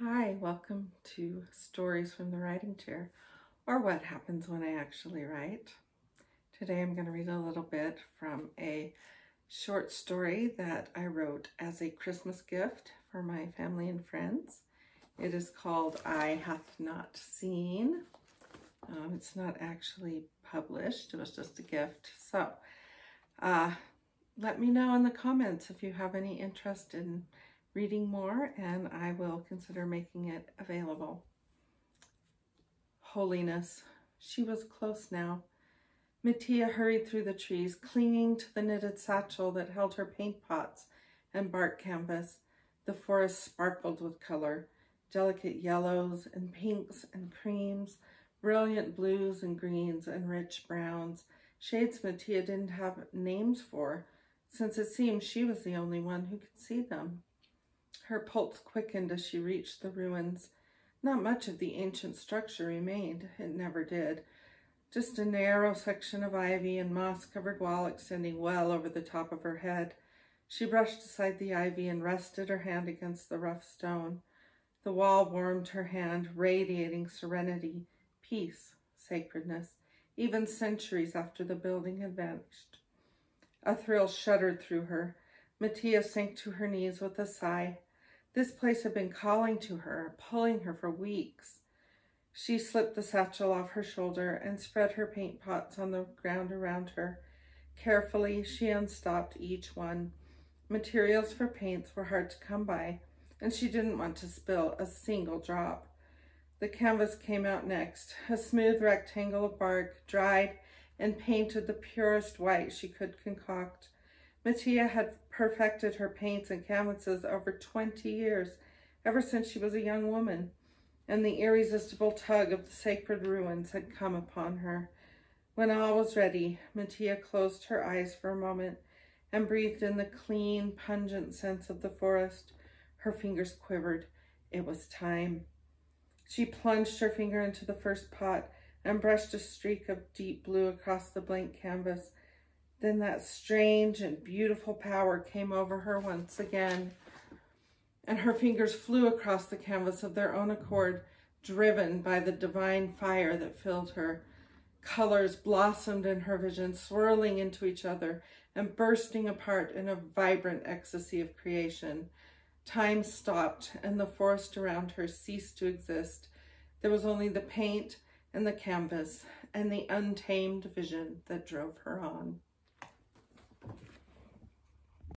Hi, welcome to Stories from the Writing Chair, or What Happens When I Actually Write. Today I'm going to read a little bit from a short story that I wrote as a Christmas gift for my family and friends. It is called Eye Hath Not Seen. It's not actually published, it was just a gift. So let me know in the comments if you have any interest in reading more, and I will consider making it available. Holiness. She was close now. Mattia hurried through the trees, clinging to the knitted satchel that held her paint pots and bark canvas. The forest sparkled with color, delicate yellows and pinks and creams, brilliant blues and greens and rich browns, shades Mattia didn't have names for, since it seemed she was the only one who could see them. Her pulse quickened as she reached the ruins. Not much of the ancient structure remained. It never did. Just a narrow section of ivy and moss-covered wall extending well over the top of her head. She brushed aside the ivy and rested her hand against the rough stone. The wall warmed her hand, radiating serenity, peace, sacredness, even centuries after the building had vanished. A thrill shuddered through her. Mattia sank to her knees with a sigh. This place had been calling to her, pulling her for weeks. She slipped the satchel off her shoulder and spread her paint pots on the ground around her. Carefully, she unstopped each one. Materials for paints were hard to come by, and she didn't want to spill a single drop. The canvas came out next, a smooth rectangle of bark, dried and painted the purest white she could concoct. Mattia had perfected her paints and canvases over 20 years, ever since she was a young woman, and the irresistible tug of the sacred ruins had come upon her. When all was ready, Mattia closed her eyes for a moment and breathed in the clean, pungent scents of the forest. Her fingers quivered. It was time. She plunged her finger into the first pot and brushed a streak of deep blue across the blank canvas. Then that strange and beautiful power came over her once again, and her fingers flew across the canvas of their own accord, driven by the divine fire that filled her. Colors blossomed in her vision, swirling into each other and bursting apart in a vibrant ecstasy of creation. Time stopped, and the forest around her ceased to exist. There was only the paint and the canvas and the untamed vision that drove her on.